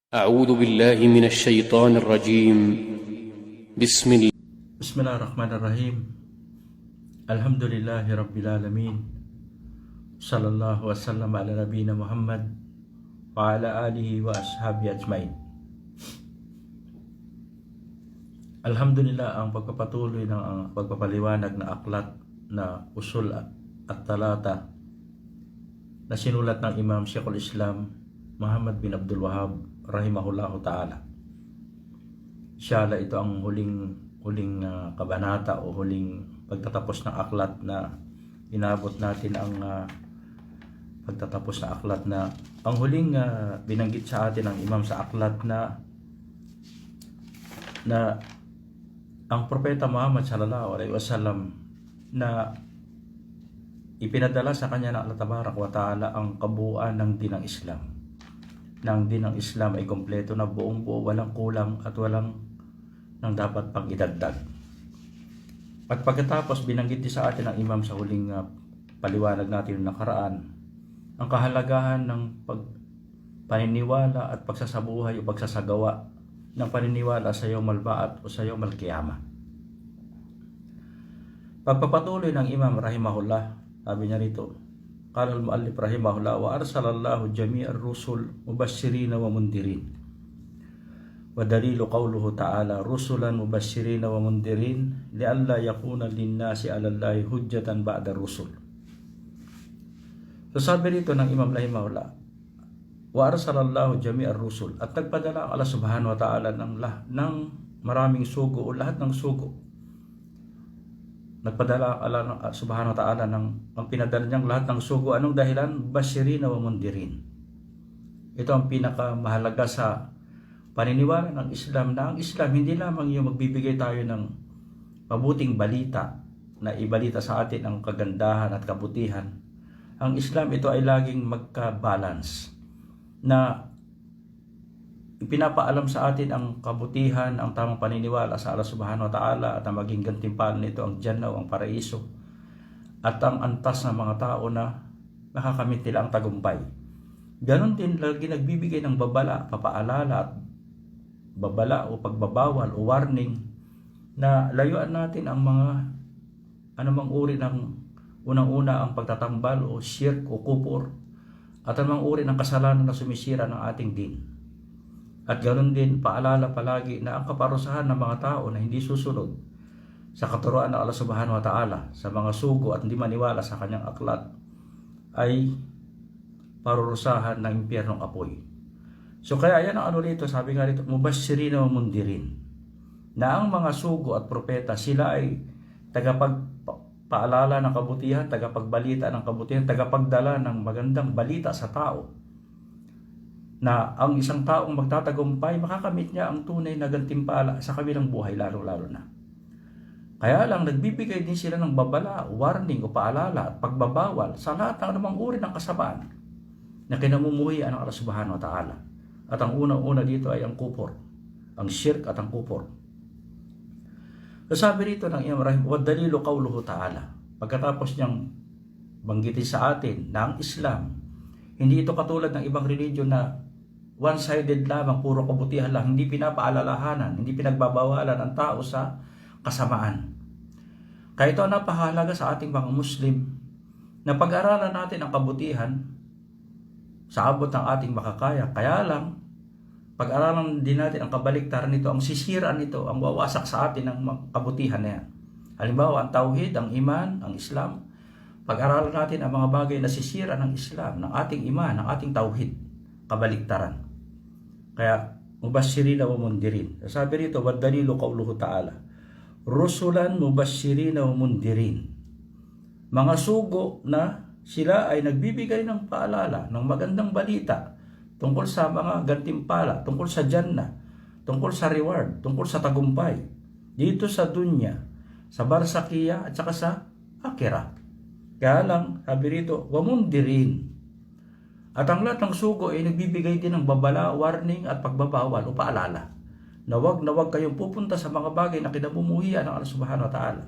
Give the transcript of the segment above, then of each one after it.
أعوذ بالله من الشيطان الرجيم بسم الله Bismillahirrahmanirrahim. Alhamdulillahi Rabbil Alamin. Sallallahu wasallam ala nabiyina Muhammad wa ala alihi wa ashabi ajmain. Alhamdulillah, ang pagpapatuloy ng pagpapaliwanag na aklat na usul at talata na sinulat ng Imam Sheikhul Islam Muhammad bin Abdul Wahhab rahimahullahu ta'ala. Inshallah, ito ang huling kabanata o huling pagtatapos ng aklat na inabot natin ang pagtatapos ng aklat na ang huling binanggit sa atin ng imam sa aklat na ang propeta Muhammad sallallahu alaihi wasallam na ipinadala sa kanya ng Allah Tabarak wa Ta'ala ang kabuuan ng dinang Islam. Nang dinang Islam ay kompleto na, buong buo, walang kulang at walang nang dapat pang idagdag. At pagkatapos binanggit din sa atin ng imam sa huling paliwanag natin ng nakaraan ang kahalagahan ng paniniwala at pagsasabuhay o pagsasagawa ng paniniwala sa Yawmal Ba'ath o sa Yawmal Qiyamah. Pagpapatuloy ng imam rahimahullah, sabi niya rito, qala al-muallif rahimahullah, wa arsalallahu jami'ar rusul mubashshirina wa mundirin. Wa dalilu qawluhu ta'ala rusulan mubashshirina wa mundirin li'alla yakuna lin-nasi 'ala Allahi hujjatan ba'da rusul. So sabi rito ng imam rahimahullah, wa arsalallahu jami'ar rusul, at nagpadala ang Allah subhanahu wa ta'ala ng maraming sugo o lahat ng sugo. Nagpadala Allah subhanahu wa ta'ala ang pinadala niyang lahat ng sugo. Anong dahilan? Bashirina wa mundirin. Ito ang pinakamahalaga sa paniniwala ng Islam, na ang Islam hindi lamang yung magbibigay tayo ng mabuting balita na ibalita sa atin ang kagandahan at kabutihan. Ang Islam, ito ay laging magka-balance na ipinapaalam sa atin ang kabutihan, ang tamang paniniwala sa Allah subhanahu wa ta'ala, at ang maging gantimpala nito ang Jannah o ang paraiso, at ang antas ng mga tao na makakamit nila ang tagumpay. Ganon din lagi nagbibigay ng babala, papaalala at babala o pagbabawal o warning na layuan natin ang mga anumang uri ng unang-una ang pagtatambal o shirk o kupor, at anumang uri ng kasalanan na sumisira ng ating din. At ganoon din, paalala palagi na ang kaparusahan ng mga tao na hindi susunod sa katuruan ng Allah subhanahu wa ta'ala, sa mga sugo at hindi maniwala sa kanyang aklat, ay parurusahan ng impyernong apoy. So kaya yan ang ano rito, sabi nga rito, mubashshirina wa mundirin, na ang mga sugo at propeta, sila ay tagapagpaalala ng kabutihan, tagapagbalita ng kabutihan, tagapagdala ng magandang balita sa tao, na ang isang taong magtatagumpay, makakamit niya ang tunay na gantimpala sa kabilang buhay, lalo-lalo na. Kaya lang, nagbibigay din sila ng babala, warning o paalala at pagbabawal sa lahat ng anumang uri ng kasamaan na kinamumuhian ng Allah subhanahu wa ta'ala. At ang unang-una dito ay ang kupor, ang shirk at ang kupor. Sabi rito ng Imam Rahim, wa dalilu qawluhu ta'ala, pagkatapos niyang banggitin sa atin na ang Islam, hindi ito katulad ng ibang religion na one-sided lamang, puro kabutihan lang, hindi pinapaalalahanan, hindi pinagbabawalan ang tao sa kasamaan. Kaya ito ang napakahalaga sa ating mga Muslim, na pag-aralan natin ang kabutihan sa abot ng ating makakaya. Kaya lang, pag-aralan din natin ang kabaliktaran nito, ang sisiraan nito, ang wawasak sa atin ng kabutihan na yan. Halimbawa, ang tauhid, ang iman, ang Islam. Pag-aralan natin ang mga bagay na sisira ng Islam, ng ating iman, ng ating tauhid, kabaliktaran. Kaya, mubashshirina wa mundirin. Sabi rito, wa dalilu qawluhu ta'ala, rusulan mubashshirina wa mundirin. Mga sugo na sila ay nagbibigay ng paalala, ng magandang balita tungkol sa mga gantimpala, tungkol sa Jannah, tungkol sa reward, tungkol sa tagumpay dito sa dunya, sa barsakhiya at saka sa akhirah. Kaya lang, sabi rito, wa mundirin. At ang lahat ng sugo ay nagbibigay din ng babala, warning at pagbabawal o paalala na wag kayong pupunta sa mga bagay na kinamumuhian ng Allah subhanahu wa ta'ala.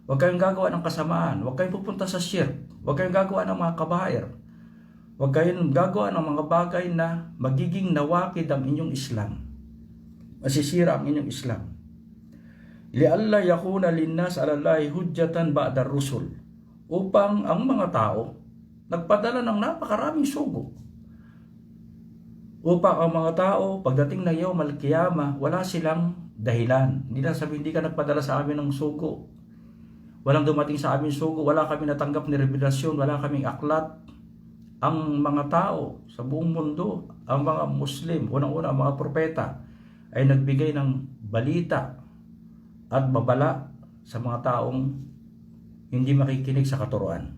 Huwag kayong gagawa ng kasamaan, huwag kayong pupunta sa shirk, huwag kayong gagawa ng mga kabair, Huwag kayong gagawa ng mga bagay na magiging nawakid ang inyong Islam. Masisira ang inyong Islam. Li'alla yakuna linnas 'alallahi hujjatan ba'da rusul. Upang ang mga tao nagpadala ng napakaraming sugo. Upang ang mga tao pagdating na Yawmal Qiyamah, wala silang dahilan. Hindi na sabihin, hindi ka nagpadala sa amin ng sugo. Walang dumating sa amin sugo, wala kami natanggap ni revelasyon, wala kaming aklat. Ang mga tao sa buong mundo, ang mga Muslim, unang-una ang mga propeta, ay nagbigay ng balita at babala sa mga taong hindi makikinig sa katuruan.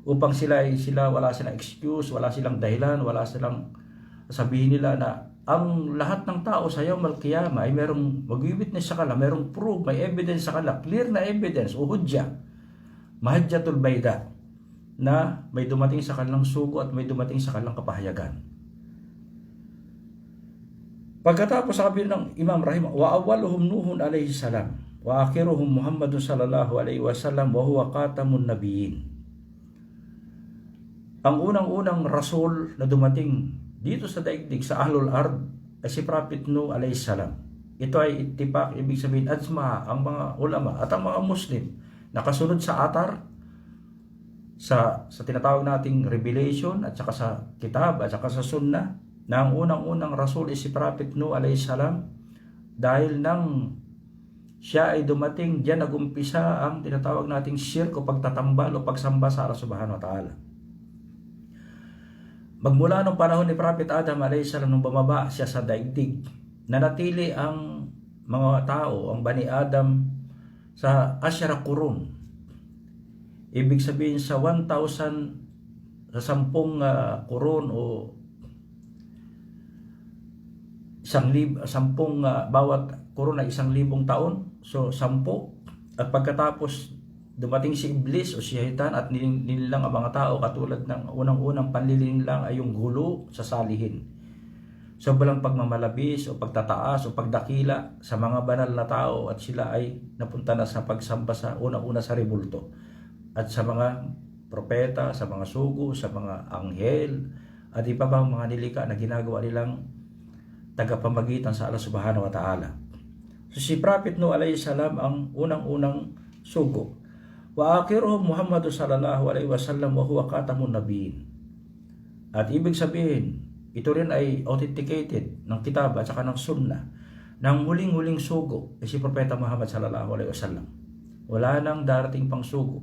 Upang sila wala silang excuse, wala silang dahilan, wala silang sabihin nila na ang lahat ng tao sa Yawmal Qiyamah ay merong mag-witness sa kanila, merong proof, may evidence sa kanila, clear na evidence o hudya, mahajjatul bayda, na may dumating sa kanilang sugo at may dumating sa kanilang kapahayagan. Pagkatapos sabi ng Imam Rahim, wa awwaluhum Nuhun alayhi salam wa akhiruhum Muhammadun sallallahu alayhi wasallam wa huwa khatamun nabiyyin. Ang unang-unang rasul na dumating dito sa daigdig sa Ahlul Ard ay si Prophet Nuh alayhi salam. Ito ay ittifaq, ibig sabihin ajma ang mga ulama at ang mga Muslim nakasunod sa atar sa tinatawag nating revelation at saka sa kitab at saka sa sunnah na ang unang-unang rasul ay si Prophet Nuh alayhi salam, dahil nang siya ay dumating, diyan nagumpisa ang tinatawag nating shirk o pagtatambal o pagsamba sa Allah subhanahu wa ta'ala. Magmula nung panahon ni Prophet Adam alayhi salam, nung bumaba siya sa daigdig, nanatili ang mga tao, ang Bani Adam, sa asyara kurun. Ibig sabihin sa 1,000, sa 10 kurun o 10 bawat kurun ay 1,000 taon. So 10. At pagkatapos dumating si Iblis o si Shaitan at ninilang ang mga tao, katulad ng unang-unang panlililang ay yung gulo sa salihin. Sobrang pagmamalabis o pagtataas o pagdakila sa mga banal na tao, at sila ay napunta na sa pagsamba sa unang-una sa rebulto at sa mga propeta, sa mga sugo, sa mga anghel at iba pang mga nilika na ginagawa nilang tagapamagitan sa Allah subhanahu wa ta'ala. So si Prophet Nuh alayhi salam ang unang-unang sugo. Wa akhiruhum Muhammadun sallallahu alayhi wasallam wa huwa khatamun nabiyyin. At ibig sabihin, ito rin ay authenticated ng kitab at saka ng sunnah, ng huling-huling sugo ay si Propeta Muhammad sallallahu alayhi wasallam. Wala nang darating pang sugo.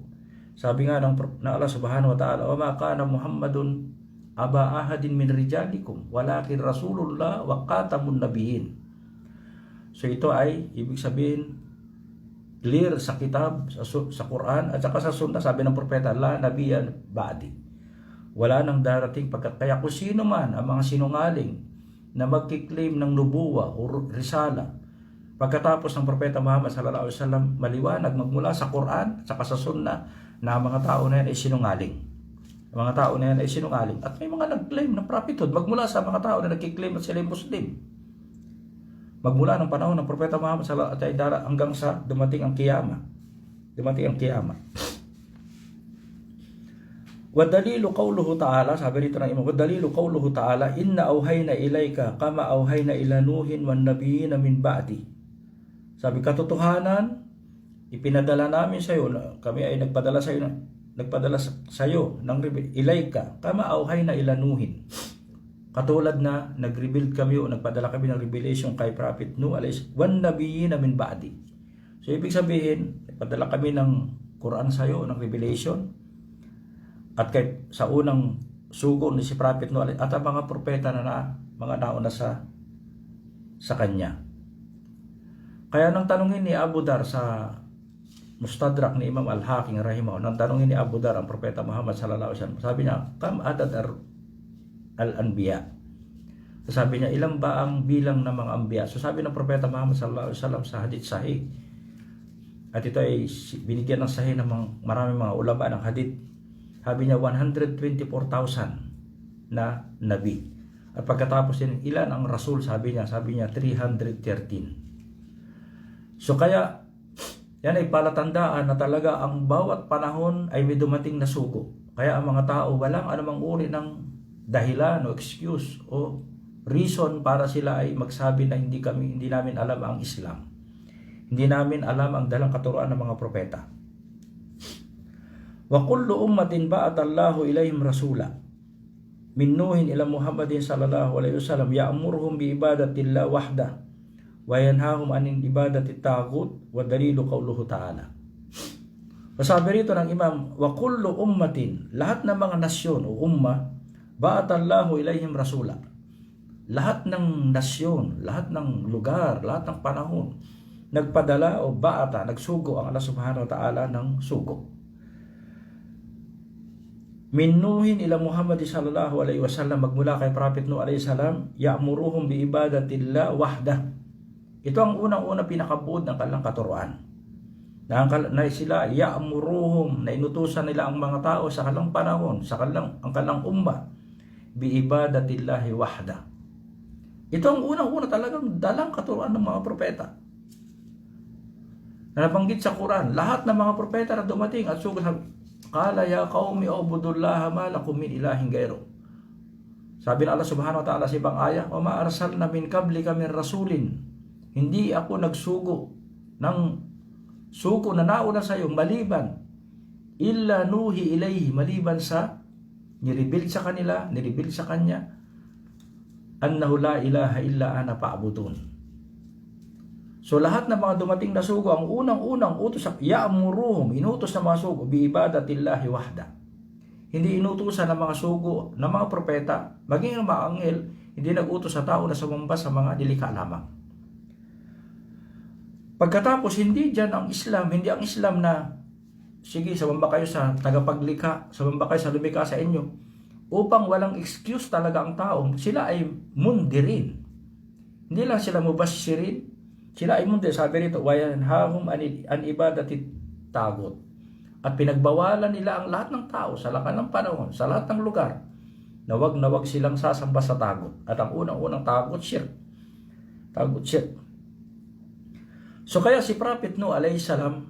Sabi nga ng Allah subhanahu wa ta'ala, wa ma kana Muhammadun aba ahadin min rijalikum walakin rasulullah wa khatamun nabiyyin. So ito ay ibig sabihin clear sa kitab, sa Quran at saka sa sunnah. Sabi ng propeta, la nabiyan ba'di, wala nang darating pagkat. Kaya kung sino man ang mga sinungaling na magkiklaim ng nubuwa o risala pagkatapos ng propeta Muhammad sallallahu alaihi wasallam, maliwanag magmula sa Quran at saka sa sunnah na mga tao na yan ay sinungaling. Mga tao na yan ay sinungaling. At may mga nag-claim ng prophethood magmula sa mga tao na nagkiklaim at sila ay Muslim. Magmula ng panahon ng Propeta Muhammad sallallahu alaihi wasallam hanggang sa dumating ang Kiyama. Dumating ang Kiyama. Wadalilu qawluhu ta'ala, sabi rito ng Imam, wadalilu qawluhu ta'ala, inna awhayna ilayka kama awhayna ila Nuhin wan nabiyina min ba'di. Sabi, katotohanan, ipinadala namin sa iyo, kami ay nagpadala sa iyo ng ilayka kama awhayna ila Nuhin. Katulad na nag-reveal kami o nagpadala kami ng revelation kay Prophet Nuh alayhi wan nabiyina min ba'di. So ibig sabihin, nagpadala kami ng Quran sa iyo, ng revelation, at sa unang sugo ni si Prophet Nuh at ang mga propeta na mga nauna sa kanya. Kaya nang tanungin ni Abu Dar sa Mustadrak ni Imam Al-Hakim rahimahu, nang tanungin ni Abu Dar ang propeta Muhammad sallallahu alaihi wasallam, sabi niya, kam adad al-anbiya. So sabi niya, ilang ba ang bilang ng mga anbiya? So sabi ng propeta Muhammad sallallahu alaihi wasallam sa hadith sahih, at ito ay binigyan ng sahih ng maraming mga ulama ng hadith, sabi niya 124,000 na nabi. At pagkatapos din, ilan ang rasul? Sabi niya 313. So kaya yan ay palatandaan na talaga ang bawat panahon ay may dumating na sugo. Kaya ang mga tao walang anumang uri ng dahilan o excuse o reason para sila ay magsabi na hindi namin alam ang Islam. Hindi namin alam ang dalang katuruan ng mga propeta. Wa kullu ummatin ba'atha Allahu ilayhim rasula min Nuhin ila Muhammadin sallallahu alaihi wasallam ya'muruhum bi ibadatillah wahdah wa yanhahum anin ibadati taghut wa dalilu qawluhu ta'ala. Masabi rito ng Imam, wa kullu ummatin, lahat ng mga nasyon o umma, ba'atha Allahu ilayhim rasula. Lahat ng nasyon, lahat ng lugar, lahat ng panahon, nagpadala o ba'ata, nagsugo ang Allah subhanahu wa ta'ala ng sugo. Min Nuhin ila Muhammad sallallahu alaihi wasallam, magmula kay Prophet Nuh alaihi salam, ya'muruhum bi ibadatillah wahdah. Ito ang unang-unang pinakabuod ng kanilang katuruan. Na sila ya'muruhum, na inutusan nila ang mga tao sa kanilang panahon, ang kanilang umma, bi ibadatillahi wahda. Ito ang unang-una talagang dalang katuruan ng mga propeta. Na nabanggit sa Quran, lahat ng mga propeta na dumating at sugo sabi, qala ya qaumi ubudullaha ma lakum min ilahin ghayru. Sabi ng Allah subhanahu wa ta'ala sa ibang aya, wa ma arsalna min qablika min rasulin. Hindi ako nagsugo ng suko na nauna sa iyo maliban illa nuhi ilayhi, maliban sa nireveal sa kanila, nireveal sa kanya annahu la ilaha illa ana fa'budun. So lahat ng mga dumating na sugo, ang unang-unang utos sa ya'muruhum, inutos ng mga sugo bi ibadatillahi wahda. Hindi inutusan ng mga sugo ng mga propeta, maging ang mga anghel, hindi nag-utos sa tao na sumamba sa mga dilika lamang. Pagkatapos, hindi dyan ang Islam, hindi ang Islam na, sige, sumamba kayo sa tagapaglikha, sumamba kayo sa lumikha sa inyo, upang walang excuse talaga ang tao, sila ay mundirin. Hindi lang sila mubashirin, sila ay mundir. Sabi rito, wayanhahum an ibadati taghut. At pinagbawalan nila ang lahat ng tao sa lahat ng panahon, sa lahat ng lugar, na wag silang sasamba sa taghut. At ang unang-unang taghut, shirk. Taghut, shirk. So kaya si Prophet Nuh alayhi salam,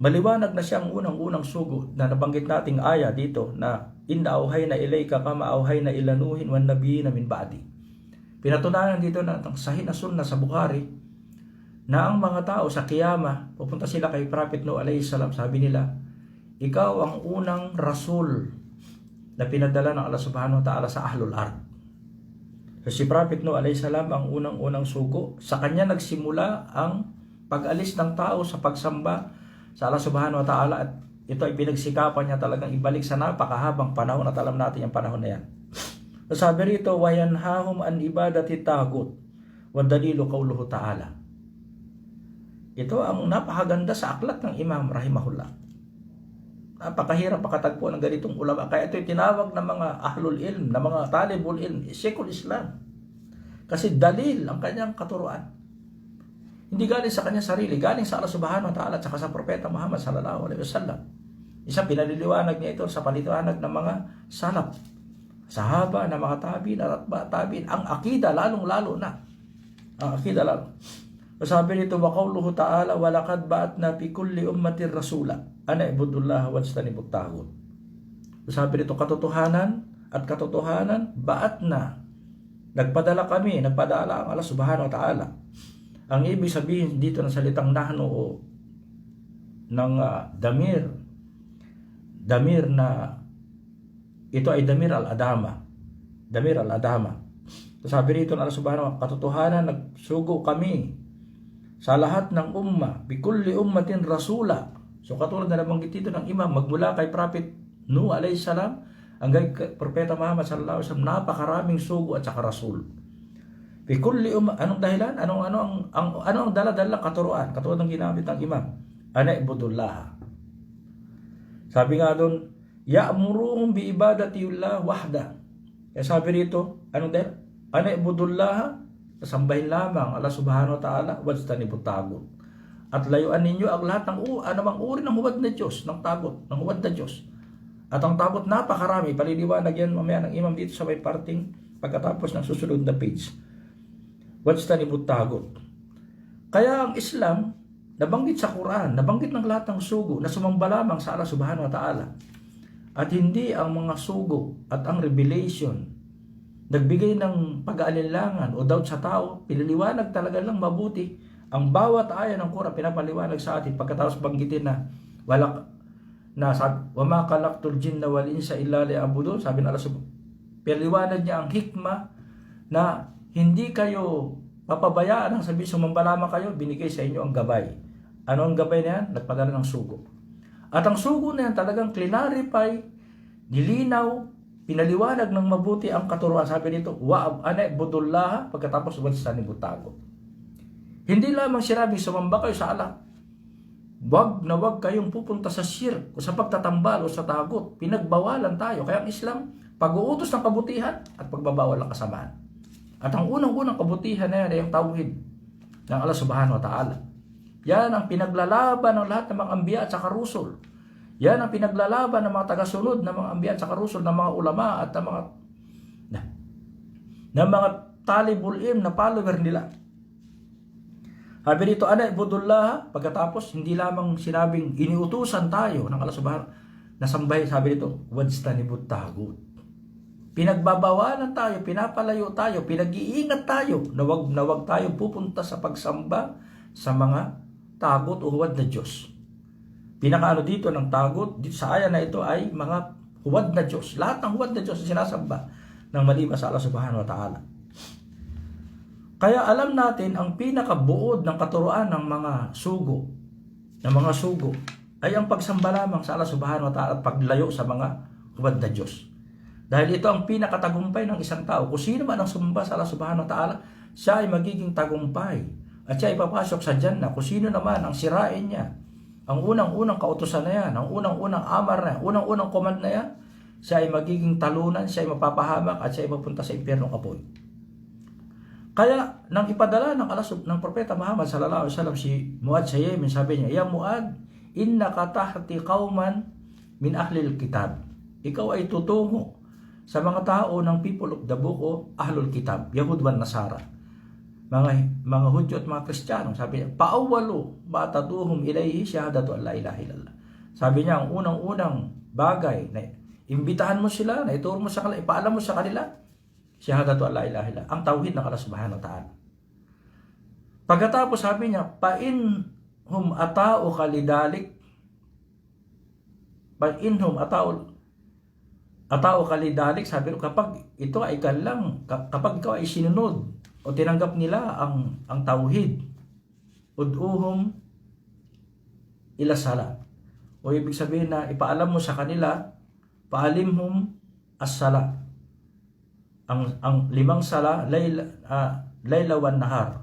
maliwanag na siyang unang-unang sugo na nabanggit nating aya dito na inna auhayna ilayka kama auhayna ila Nuhin wan nabiyina min ba'di. Pinatunayan dito na sahih na sunna sa Bukhari na ang mga tao sa kiyama, pupunta sila kay Prophet Nuh alayhi salam, sabi nila, ikaw ang unang rasul na pinadala ng Allah subhanahu wa ta'ala sa ahlul ard. So si Prophet Nuh alayhi salam ang unang-unang sugo. Sa kanya nagsimula ang pag-alis ng tao sa pagsamba sa Allah subhanahu wa ta'ala, at ito ay pinagsikapan niya talagang ibalik sa napakahabang panahon at alam natin yung panahon na yan. So sabi rito, wayanhahum an ibadati taghut wa dalilu qawluhu ta'ala. Ito ang napakaganda sa aklat ng Imam rahimahullah. Napakahirap makatagpo ng ganitong ulama. Kaya ito tinawag ng mga ahlul ilm, ng mga talibul ilm, Sheikhul Islam. Kasi dalil ang kanyang katuruan. Hindi galing sa kanyang sarili, galing sa Allah subhanahu wa ta'ala at saka sa propeta Muhammad sallallahu alaihi wasallam. Isa pinaliliwanag niya ito sa paliwanag ng mga salaf, sahaba, ng mga tabi'in at atba' tabi'in, ang akida lalong-lalo na. Ang akida lalo. Sabi nito, wa qawluhu ta'ala, wa laqad ba'atna fi kulli ummatin rasula ana ibudullaha wajtanibut taghut. Sabi nito, katotohanan at katotohanan, ba'atna, nagpadala ang Allah subhanahu wa ta'ala. Ang ibig sabihin dito ng salitang nahnu o ng damir na ito ay damir al-adama. Damir al-adama. Sabi rito ng Allah subhanahu wa ta'ala, katotohanan, nagsugo kami sa lahat ng umma, bikulli ummatin rasula. So katulad na nabanggit dito ng imam, magmula kay Prophet Nuh alayhi salam hanggang kay Propeta Muhammad sallallahu alaihi wasallam, napakaraming sugo at saka rasul. Bikulli umma, anong dahilan? Ano ang dala-dala katuruan? Katulad ng ginamit ng imam, ana ibudullah. Sabi nga doon, ya'muruhum bi ibadatillah wahda. Kaya sabi rito, anong dahil? Ana ibudullah, sambahin lamang Allah subhanahu wa ta'ala, wajtanibut taghut. At layuan ninyo ang lahat ng anumang uri ng huwad na Diyos, ng taghut, ng huwad na Diyos. At ang taghut napakarami, paliliwanag yan mamaya ng imam dito sa may parting pagkatapos ng susunod na page. Wajtanibut taghut. Kaya ang Islam, nabanggit sa Quran, nabanggit ng lahat ng sugo na sumamba lamang sa Allah subhanahu wa ta'ala. at hindi ang mga sugo at ang revelation nagbigay ng pag-aalinlangan o doubt sa tao. Pinaliwanag talaga lang mabuti ang bawat aya ng Quran, pinapaliwanag sa atin. Pagkatapos banggitin na sabi, wama khalaqtul jinna wal insa illa liya'budun, sabi ng Allah pinaliwanag niya ang hikmah na hindi kayo papabayaan ang sabi sumamba lamang kayo, binigay sa inyo ang gabay. Ano ang gabay na yan? Nagpadala ng sugo. At ang sugo na yan talagang clarify, nilinaw, pinaliwanag ng mabuti ang katuruan. Sabi nito, wa'ab ana'budullaha, pagkatapos wadsani butago. Hindi lamang sinabing sumamba kayo sa Allah. Wag na wag kayong pupunta sa shirk o sa pagtatambal o sa tagot. Pinagbawalan tayo. Kaya ang Islam, pag-uutos ng kabutihan at pagbabawal ng kasamaan. At ang unang-unang kabutihan na yan ay ang tauhid ng Allah subhanahu wa ta'ala. Yan ang pinaglalaban ng lahat ng mga ambiya at saka rusul. Yan ang pinaglalaban ng mga tagasunod ng mga ambiya at saka rusul, ng mga ulama at ng mga talibul ilm na follower nila. Sabi dito, ana'budullaha, pagkatapos hindi lamang sinabing iniutusan tayo ng Allah subhanahu na sambay, sabi dito, wajtanibut tagut. Pinagbabawalan tayo, pinapalayo tayo, pinag-iingat tayo na wag tayo pupunta sa pagsamba sa mga tagot o huwad na Diyos. Pinakaano dito ng tagot, dito sa aya na ito ay mga huwad na Diyos. Lahat ng huwad na Diyos na sinasamba ng maliban sa Allah subhanahu wa ta'ala. Kaya alam natin ang pinakabuod ng katuruan ng mga sugo ay ang pagsamba lamang sa Allah subhanahu wa ta'ala at paglayo sa mga huwad na Diyos. Dahil ito ang pinakatagumpay ng isang tao. Kung sino man ang sumamba sa Allah subhanahu wa ta'ala, siya ay magiging tagumpay. At siya ipapasok sa Jannah. Kung sino naman ang sirain niya, ang unang-unang kautusan na yan, ang unang-unang amar na yan, unang-unang command na yan, siya ay magiging talunan, siya ay mapapahamak, at siya ay mapunta sa impyernong apoy. Kaya, nang ipadala ng ng Propeta Muhammad sallallahu alaihi wasallam si Muad sa Yemen, sabi niya, "Ya Muad, innaka tahti qauman min ahlil kitab." Ikaw ay tutungo sa mga tao ng people of the book o ahlul kitab, Yahud wan Nasara. Mga Hudyo at mga Kristiyano, sabi niya, "Paawwalu ma taduhum ilayhi syahadatu an la ilaha illallah." Sabi niya, ang unang-unang bagay na imbitahan mo sila, na ituro mo sa kanila, ipaalam mo sa kanila, syahadatu an la ilaha illallah, ang tauhid ng Allah subhanahu wa ta'ala. Pagkatapos sabi niya, "Pa-inhum ata'u kalidalik." Pa-inhum ata'u kalidalik, sabi niya, kapag ito ay kapag ikaw ay sinunod o tinanggap nila ang tauhid, ud'uhum ila sala. O ibig sabihin na ipaalam mo sa kanila, paalimhum as-sala. Ang 5 sala, layla wan nahar.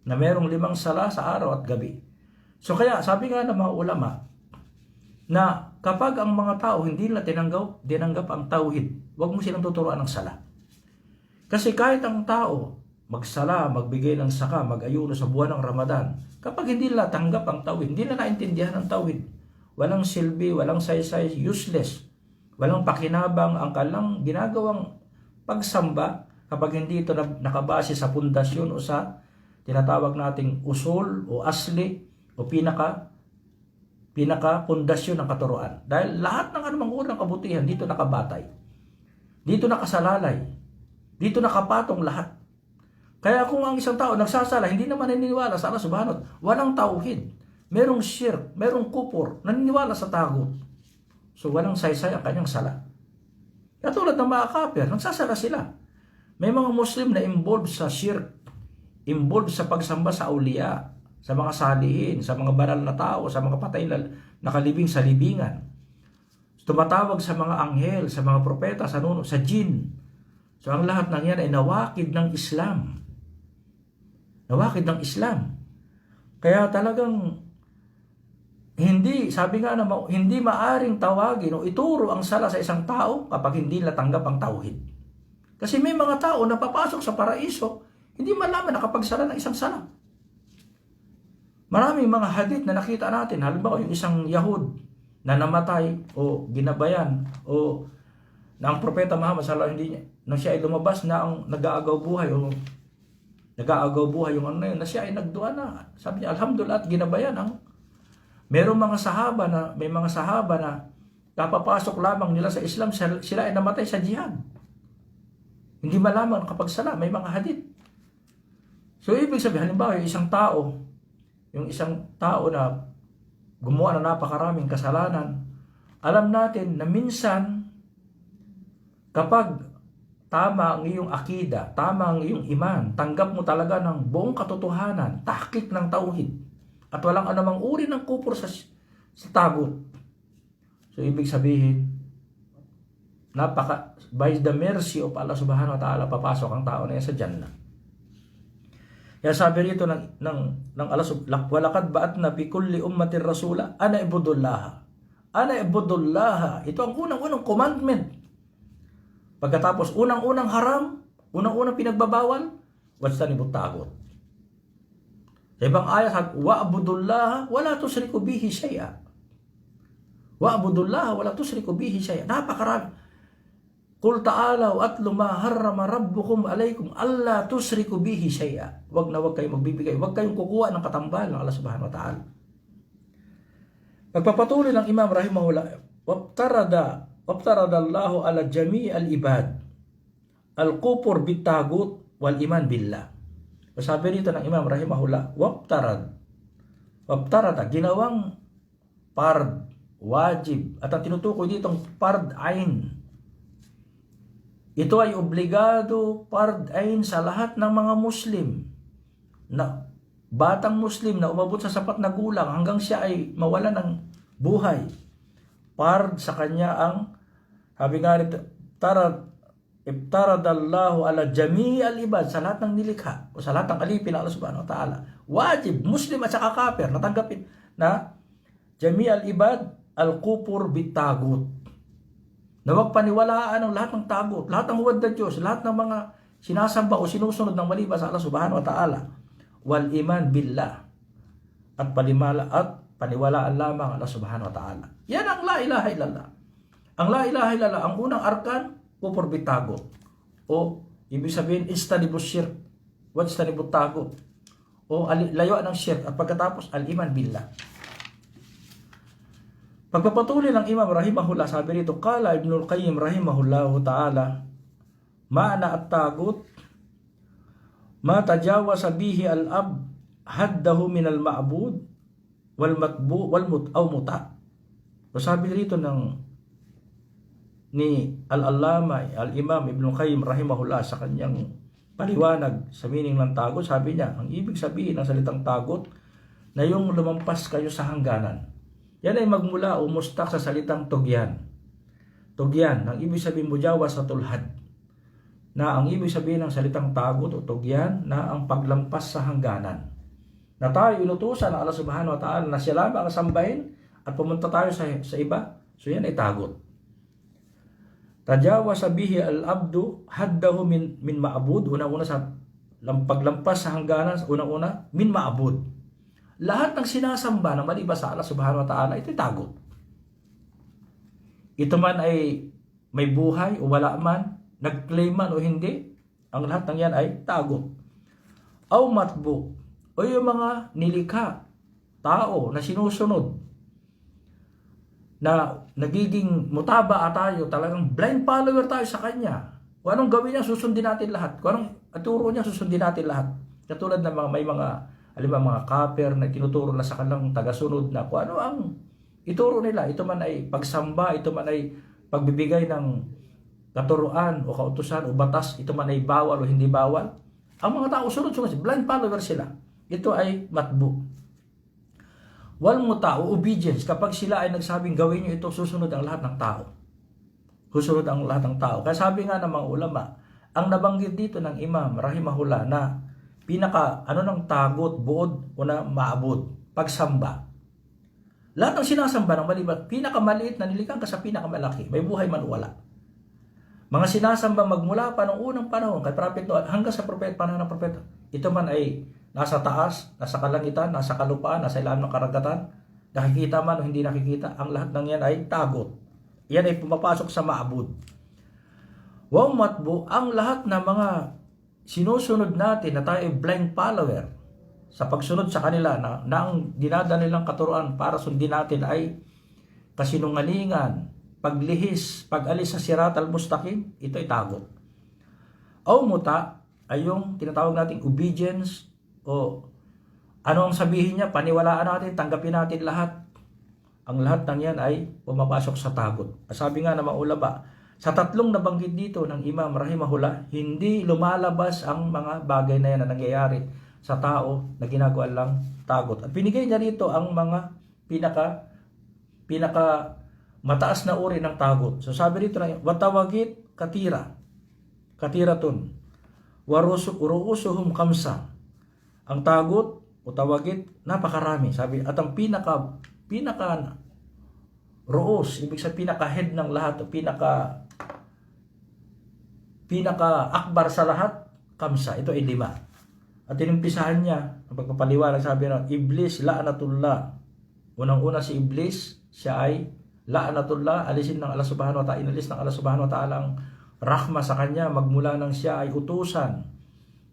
Na merong 5 sala sa araw at gabi. So kaya sabi nga ng mga ulama na kapag ang mga tao hindi nila tinanggap ang tauhid, huwag mo silang tuturuan ng sala. Kasi kahit ang tao magsala, magbigay ng saka, mag-ayuno sa buwan ng Ramadan, kapag hindi nila tanggap ang tauhid, hindi nila naintindihan ang tauhid, walang silbi, walang saysay, useless, walang pakinabang ang kalang ginagawang pagsamba kapag hindi ito nakabase sa pundasyon o sa tinatawag nating usul o asli o pinaka pundasyon ng katuruan. Dahil lahat ng anumang uri ng kabutihan dito nakabatay, dito nakasalalay, dito nakapatong lahat. Kaya kung ang isang tao nagsasala, hindi naman naniniwala sa Allah subhanahu wa ta'ala, walang tauhid, merong shirk, merong kufur, naniniwala sa tagut, so walang saysay ang kanyang sala. Katulad ng mga kafir, nagsasala sila. May mga Muslim na involved sa shirk, involved sa pagsamba sa awliya, sa mga salihin, sa mga banal na tao, sa mga patay na nakalibing sa libingan. Tumatawag sa mga anghel, sa mga propeta, sa jinn. So ang lahat ng yan ay nawakid ng Islam. Nawakid ng Islam. Kaya talagang sabi nga naman, hindi maaring tawagin o ituro ang sala sa isang tao kapag hindi natanggap ang tauhid. Kasi may mga tao na papasok sa paraiso, hindi malaman nakapagsala ng isang sala. Maraming mga hadith na nakita natin, halimbawa yung isang Yahud na namatay o ginabayan o na ang Propeta Muhammad sallallahu alaihi wasallam, nang siya ay lumabas na ang nag-aagaw buhay yung ano na yun, na siya ay nagdua na. Sabi niya, alhamdulillah, at ginabayan ang may mga sahaba na kapapasok lamang nila sa Islam, sila ay namatay sa jihad. Hindi malaman kapag sala, may mga hadith. So, ibig sabihin, halimbawa, yung isang tao na gumawa na napakaraming kasalanan, alam natin na minsan, kapag tama ang iyong akida, tama ang iyong iman, tanggap mo talaga ng buong katotohanan, tahkik ng tauhid, at walang anumang uri ng kupor sa tagot. So, ibig sabihin, by the mercy of Allah subhanahu wa ta'ala, papasok ang tao na yan sa Jannah. Kaya sabi rito ng Allah, walakad ba'atna fi kulli ummatin rasula, ana ibudullah. Ana ibudullah. Ito ang unang-unang commandment. Pagkatapos, unang-unang haram, unang-unang pinagbabawal, wajtanibut tagut. Sa ibang ayat, wa'budullah wala tusriku bihi syai'a. Wa'budullah wala tusriku bihi syai'a. Napakarami. Qul ta'ala wa atlu ma harrama rabbukum alaykum alla tusriku bihi syai'a. Wag kayong magbibigay, wag kayong kukuha ng katambalan ng Allah subhanahu wa ta'ala. Pagpapatuloy ng Imam rahimahullah, wabtarada Allahu ala jami' al-ibad al-kufur bit-tagut wal iman billah. Sabi rito ng Imam rahimahullah, wabtarada, ginawang fard, wajib, at ang tinutukoy ditong fard ain. Ito ay obligado, fard ain sa lahat ng mga Muslim, na batang Muslim na umabot sa sapat na gulang hanggang siya ay mawala ng buhay. Fard sa kanya ang, sabi nga rito, ibtaradallahu ala jami' al-ibad, sa lahat ng nilikha o sa lahat ng alipin ng Allah subhanahu wa ta'ala. Wajib, Muslim at saka kafir, natanggapin na jami' al-ibad al-kufur bit-tagut. Na wag paniwalaan ang lahat ng tagot, lahat ng huwad na Diyos, lahat ng mga sinasamba o sinusunod ng maliban sa Allah subhanahu wa ta'ala. Wal iman billah, at paniwalaan lamang Allah subhanahu wa ta'ala. Yan ang la ilaha illallah. Ang la ilaha illallah, ang unang arkan, kufur bitagot. O ibig sabihin, istanibus shirk, wajtanibut tagot. O layo ng shirk, at pagkatapos al-iman billah. Pagpapatuloy ng Imam rahimahullah, sabi rito, qala Ibnul Qayyim rahimahullahu ta'ala, ma'na at-tagut ma tajawasa bihi al-ab haddahu min al-ma'bud wal matbu wal muta. So sabi rito ni al-allama al-imam Ibnul Qayyim rahimahullah sa kanyang paliwanag sa meaning ng tagot, sabi niya, ang ibig sabihin ng salitang tagot na yung lumampas kayo sa hangganan. Yan ay magmula o mustak sa salitang tugyan. Tugyan, ang ibig sabihin mujawas sa tulhad. Na ang ibig sabihin ng salitang tagot o tugyan na ang paglampas sa hangganan. Na tayo inutusan ng Allah subhanahu wa ta'ala na siya lamang ang sambahin at pumunta tayo sa iba. So yan ay tagot. Tajawas bihi al-abdu haddahu min ma'bud. Una-una sa paglampas sa hangganan, una-una min ma'bud. Lahat ng sinasamba ng maliban sa Allah subhanahu wa ta'ala, ito'y tagot. Ito man ay may buhay o wala man, nag-claim man o hindi, ang lahat ng yan ay tagot. Aw matbu, o yung mga nilikha, tao na sinusunod, na nagiging mutaba tayo, talagang blind follower tayo sa kanya. Kung anong gawin niya, susundin natin lahat. Kung anong aturo niya, susundin natin lahat. Katulad ng may mga mga kafir na tinuturo na sa kanilang tagasunod na kung ano ang ituro nila. Ito man ay pagsamba, ito man ay pagbibigay ng katuruan o kautusan o batas, ito man ay bawal o hindi bawal. Ang mga tao sunod-sunod, blind follower sila. Ito ay matbu. Wal muta o obedience, kapag sila ay nagsabing gawin nyo ito, susunod ang lahat ng tao. Susunod ang lahat ng tao. Kaya sabi nga ng mga ulama, ang nabanggit dito ng Imam rahimahullah na ng tagot, buod o na maabot, pagsamba. Lahat ng sinasamba ng maliban, pinakamaliit na nilikang ka sa pinakamalaki, may buhay man wala. Mga sinasamba magmula pa noong unang panahon, kay Prophet Noah, hanggang sa panahon ng propeta, ito man ay nasa taas, nasa kalangitan, nasa kalupaan, nasa ilalim ng karagatan, nakikita man o hindi nakikita, ang lahat ng yan ay tagot. Yan ay pumapasok sa maabud. Wow matbu, ang lahat ng mga sinusunod natin na tayo blind follower sa pagsunod sa kanila na ang dinadala nilang katuruan para sundin natin ay kasinungalingan, paglihis, pag-alis sa sirat al-mustaqim, ito ay tagot. O muta ay yung tinatawag nating obedience, o ano ang sabihin niya, paniwalaan natin, tanggapin natin lahat. Ang lahat ng yan ay pumapasok sa tagot. Sabi nga ng mga ulama, sa tatlong nabanggit dito ng Imam rahimahullah, hindi lumalabas ang mga bagay na yan na nangyayari sa tao na ginagawa lang tagot. At binigay niya rito ang mga pinaka mataas na uri ng tagot. So sabi rito na, watawagit katiratun, warusuhum kamsa. Ang tagot o tawagit, napakarami. Sabi, at ang pinaka ruos, ibig sabihin pinaka-head ng lahat, o pinaka akbar sa lahat, kamsa. Ito ay 5. At inumpisahan niya, ang pagpapaliwanag, sabi na, Iblis, la'anatullah. Unang-una si Iblis, siya ay la'anatullah, alisin ng Allah subhanahu wa ta'ala, inalis ng Allah subhanahu wa ta'ala ang rahma sa kanya, magmula nang siya ay utusan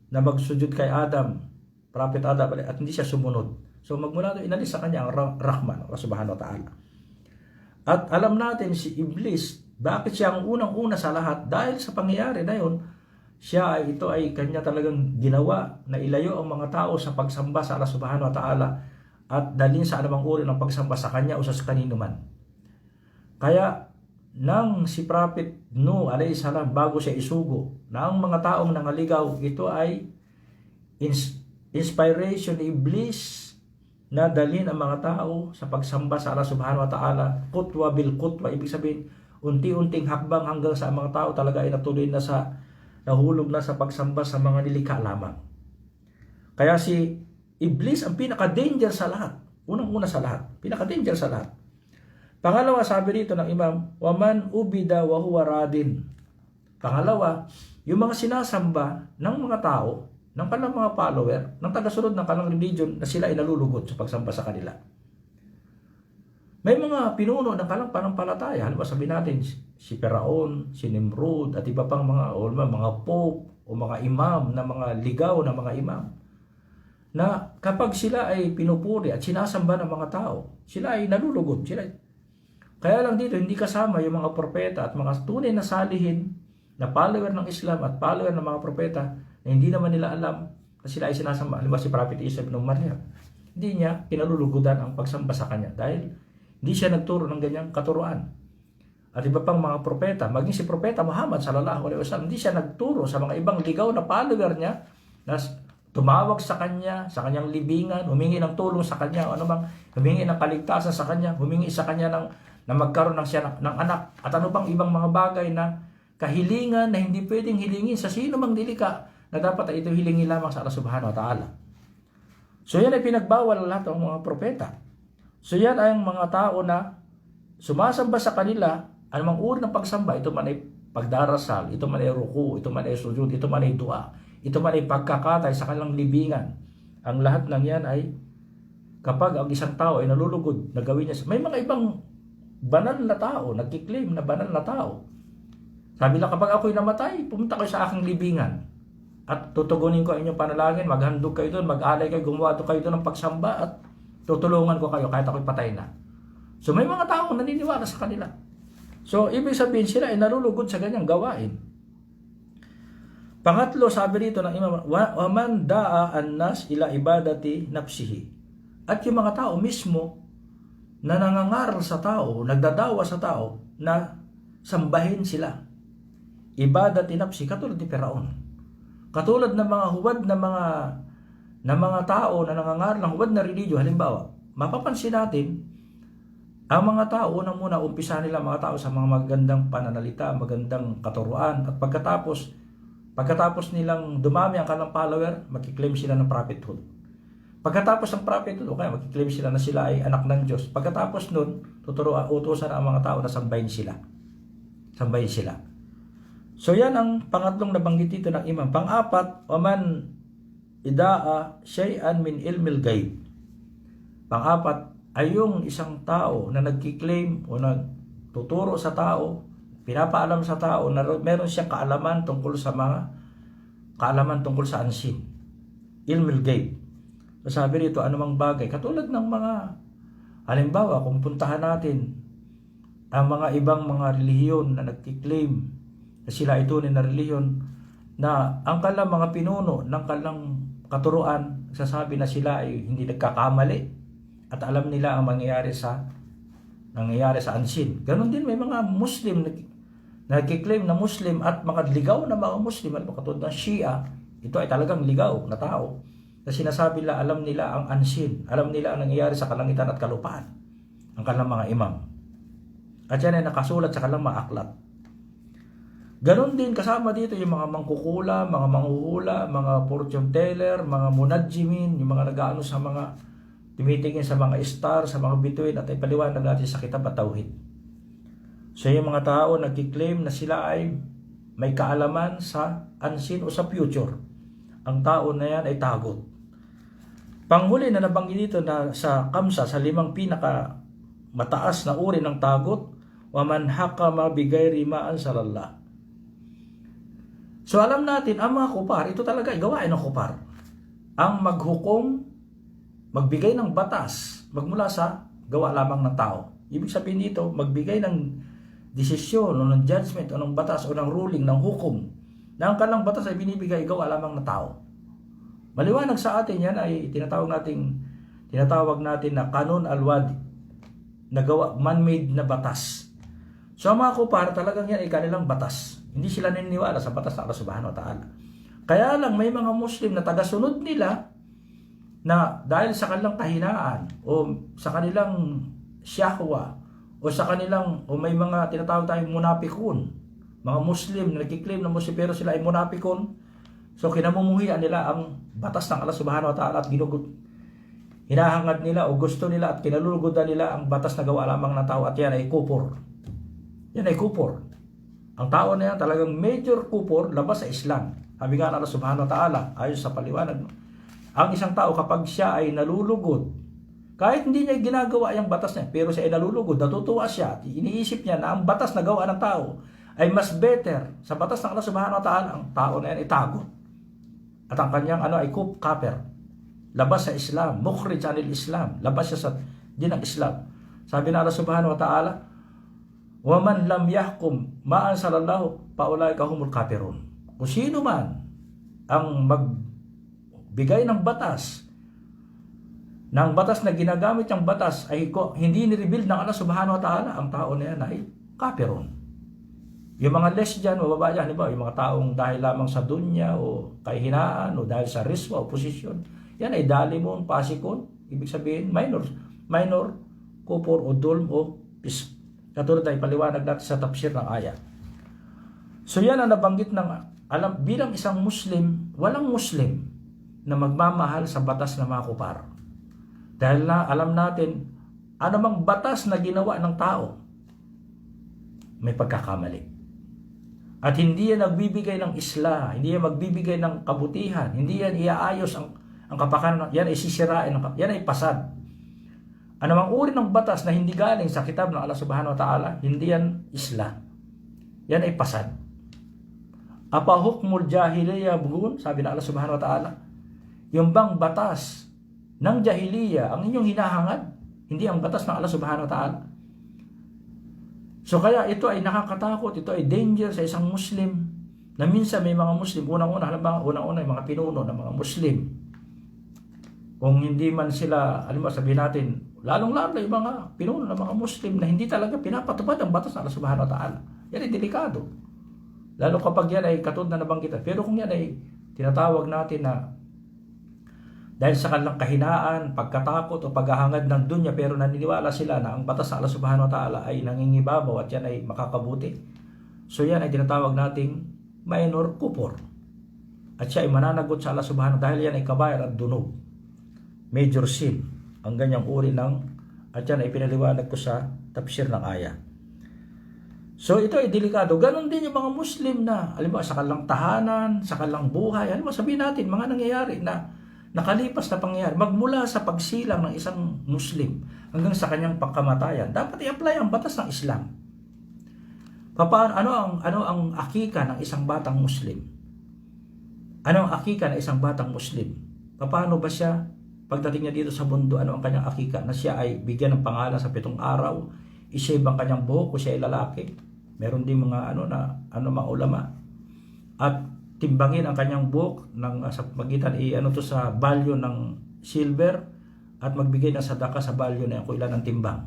na magsujud kay Adam, Prophet Adam, at hindi siya sumunod. So magmula doon, inalis sa kanya ang rahma ng Allah subhanahu wa ta'ala. At alam natin si Iblis, bakit siya ang unang-una sa lahat? Dahil sa pangyayari na yun, ito ay kanya talagang ginawa na ilayo ang mga tao sa pagsamba sa Allah subhanahu wa ta'ala at dalhin sa anumang uri ng pagsamba sa kanya o sa kanino man. Kaya nang si Prophet Nuh alayhi salam, bago siya isugo, na ang mga taong nangaligaw, ito ay inspiration ni Iblis na dalhin ang mga tao sa pagsamba sa Allah subhanahu wa ta'ala, kutwa bil kutwa, ibig sabihin unti-unting hakbang hanggang sa mga tao talaga ay natuloy na nahulog na sa pagsamba sa mga nilikha lamang. Kaya si Iblis ang pinaka-danger sa lahat, unang-una sa lahat, pinaka-danger sa lahat. Pangalawa, sabi rito ng Imam, waman ubida wa huwa radin. Pangalawa, yung mga sinasamba ng mga tao, ng kanilang mga follower, ng tagasunod ng kanilang religion, na sila ay nalulugod sa pagsamba sa kanila. May mga pinuno ng kanilang panampalataya, halimbawa sabihin natin, si Firaon, si Nimrod, at iba pang mga pope, o mga imam, na mga ligaw na mga imam, na kapag sila ay pinupuri at sinasamba ng mga tao, sila ay nalulugod. Kaya lang dito, hindi kasama yung mga propeta at mga tunay na salihin, na follower ng Islam at follower ng mga propeta, na hindi naman nila alam na sila ay sinasamba. Halimbawa si Prophet Isa ibn Maryam, hindi niya kinalulugudan ang pagsamba sa kanya dahil hindi siya nagturo ng ganyang katuruan. At iba pang mga propeta, maging si Propeta Muhammad sallallahu alaihi wasallam, hindi siya nagturo sa mga ibang ligaw na follower niya na tumawag sa kanya, sa kanyang libingan, humingi ng tulong sa kanya, o ano bang, humingi ng kaligtasan sa kanya, humingi sa kanya na magkaroon ng anak, at ano bang ibang mga bagay na kahilingan na hindi pwedeng hilingin sa sino mang dilika, na dapat ay ito hilingin lamang sa Allah subhanahu wa ta'ala. So yan ay pinagbawal ng lahat ng mga propeta. So yan ay ang mga tao na sumasamba sa kanila, anumang uri ng pagsamba, ito man ay pagdarasal, ito man ay ruku, ito man ay sujud, ito man ay dua, ito man ay pagkakatay sa kanilang libingan. Ang lahat ng yan ay kapag ang isang tao ay nalulugod na gawin niya. May mga ibang banal na tao, nagkiklaim na banal na tao. Sabi na, kapag ako'y namatay, pumunta kayo sa aking libingan at tutugunin ko ang inyong panalangin, maghandog kayo doon, mag-alay kayo, gumawa kayo doon ng pagsamba at tutulungan ko kayo kahit ako'y patay na. So may mga taong naniniwala sa kanila. So ibig sabihin sila ay nalulugod sa ganyang gawain. Pangatlo, sabi rito ng Imam, waman da'a an-nas ila ibadati nafsihi. At yung mga tao mismo na nangangaral sa tao, nagdadawa sa tao na sambahin sila. Ibadati nafsi, katulad ni Firaon. Katulad ng mga huwad na mga tao na nangangaral ng huwad na religiyo. Halimbawa, mapapansin natin, ang mga tao, unang-muna, umpisa nila mga tao sa mga magandang pananalita, magandang katuruan, at pagkatapos nilang dumami ang kanilang follower, magkiklaim sila ng prophethood. Pagkatapos ng prophethood, okay, magkiklaim sila na sila ay anak ng Diyos. Pagkatapos nun, utusan ang mga tao na sambahin sila. So yan ang pangatlong nabanggit dito ng Imam. Pang-apat, waman ida'a syai'an min ilmil ghaib. Pang-apat ay yung isang tao na nagkiklaim o nagtuturo sa tao, pinapaalam sa tao na meron siyang kaalaman tungkol sa unseen. Ilmil ghaib. So sabi rito, anumang bagay, katulad ng mga, halimbawa, kung puntahan natin ang mga ibang mga relihiyon na nagkiklaim na sila ito na relihiyon, na ang kalang mga pinuno ng kalang katuruan sasabi na sila ay hindi nagkakamali at alam nila ang nangyayari sa ansin. Ganon din may mga Muslim na nagkiklaim na Muslim at mga ligaw na mga Muslim at katulad ng Shia, ito ay talagang ligaw na tao na sinasabi nila alam nila ang ansin, alam nila ang nangyayari sa kalangitan at kalupaan, ang kanilang mga imam. At yan ay nakasulat sa kanilang mga aklat. Ganon din kasama dito yung mga mangkukula, mga manghuhula, mga fortune teller, mga munadjimin, yung mga nag-aano sa mga tumitingin sa mga star, sa mga bituin at ipaliwanag natin sa kitab at tauhid. So yung mga tao nagkiklaim na sila ay may kaalaman sa unseen o sa future. Ang tao na yan ay tagot. Panghuli na nabanggit dito na sa kamsa, sa 5 pinaka mataas na uri ng tagot, waman hakama bigayri ma anzalallah. So alam natin, ang mga kupar, ito talaga ay gawain ng kupar. Ang maghukom, magbigay ng batas, magmula sa gawa lamang ng tao. Ibig sabihin dito, magbigay ng desisyon o ng judgment o ng batas o ng ruling, ng hukom, na ang kanilang batas ay binibigay gawa lamang ng tao. Maliwanag sa atin yan ay tinatawag natin na kanun al-wadi, na gawa, man-made na batas. So ang mga kupar, talagang yan ay kanilang batas. Hindi sila naniniwala sa batas ng Allah Subhanahu wa Ta'ala. Kaya lang may mga Muslim na tagasunod nila na dahil sa kanilang kahinaan o sa kanilang syahwa o sa kanilang o may mga tinatawag tayong munapikun, mga Muslim na nagkiklaim na Muslim pero sila ay munapikun. So kinamumuhian nila ang batas ng Allah Subhanahu wa Ta'ala at hinahangad nila o gusto nila at kinalulugodan nila ang batas na gawa lamang ng tao at yan ay kupor. Yan ay kupor. Ang tao na yan talagang major kupor labas sa Islam. Sabi nga ng Allah Subhanahu wa Ta'ala ayon sa paliwanag, ang isang tao kapag siya ay nalulugod, kahit hindi niya ginagawa yung batas niya, pero siya ay nalulugod, natutuwa siya, at iniisip niya na ang batas na gawa ng tao ay mas better sa batas ng Allah Subhanahu wa Ta'ala, ang tao na yan ay tagot. At ang kanyang ay kaper. Labas sa Islam, mukhrij anil Islam, labas siya sa din ng Islam. Sabi ng Allah Subhanahu wa Ta'ala, waman lam yahkum ma anzalallahu faulaika humul kafirun. Kung sino man ang magbigay ng batas na ginagamit yung batas ay hindi ni-reveal ng Allah Subhanahu wa Ta'ala, ang tao na yan ay kafirun. Yung mga lesbian o babae, halimbawa, yung mga taong dahil lamang sa dunya o kahinaan o dahil sa riswa o posisyon, yan ay dalimon, pasikon, ibig sabihin minor, kupor o dulm o pis. Katulad ay paliwanag natin sa tafsir ng ayat. So yan ang nabanggit ng bilang isang Muslim, walang Muslim na magmamahal sa batas ng mga kupar. Dahil na alam natin, anumang batas na ginawa ng tao, may pagkakamali. At hindi yan nagbibigay ng isla, hindi yan magbibigay ng kabutihan, hindi yan iaayos ang kapakanan, yan ay sisirain, yan ay pasad. Anumang uri ng batas na hindi galing sa kitab ng Allah Subhanahu wa Ta'ala, hindi yan isla. Yan ay pasad. Apa hukmul jahiliya bugun, sabi ng Allah Subhanahu wa Ta'ala, yung bang batas ng jahiliya ang inyong hinahangad, hindi ang batas ng Allah Subhanahu wa Ta'ala. So kaya ito ay nakakatakot, ito ay danger sa isang Muslim, na minsan may mga Muslim, unang-una yung mga pinuno ng mga Muslim. Kung hindi man sila, sabihin natin, lalong-lalo yung mga pinuno ng mga Muslim na hindi talaga pinapatupad ang batas ng Allah Subhanahu wa Ta'ala. Yan ay delikado. Lalo kapag yan ay katulad na nabanggitan. Pero kung yan ay tinatawag natin na dahil sa kanilang kahinaan, pagkatakot o paghahangad ng dunya, pero naniniwala sila na ang batas ng Allah Subhanahu wa Ta'ala ay nangingibabaw at yan ay makakabuti. So yan ay tinatawag nating minor kupor. At siya ay mananagot sa Allah Subhanahu wa Ta'ala dahil yan ay kabair at dunub. Major sin. Ang ganyang uri at yan ay pinaliwanag ko sa tafsir ng ayat. So ito ay delikado. Ganon din yung mga Muslim na, sa kanilang tahanan, sa kanilang buhay. Sabihin natin, mga nangyayari na nakalipas na pangyayari, magmula sa pagsilang ng isang Muslim hanggang sa kanyang pagkamatayan, dapat i-apply ang batas ng Islam. Ano ang akika ng isang batang Muslim? Ano ang akika ng isang batang Muslim? Paano ba siya, pagdating niya dito sa mundo, ano ang kanyang akika? Na siya ay bigyan ng pangalan sa 7 araw, i-shave ang kanyang buhok kung siya ay lalaki. Meron din mga mga ulama. At timbangin ang kanyang buhok sa magitan sa value ng silver at magbigay ng sadaka sa value na kung ilan ang timbang.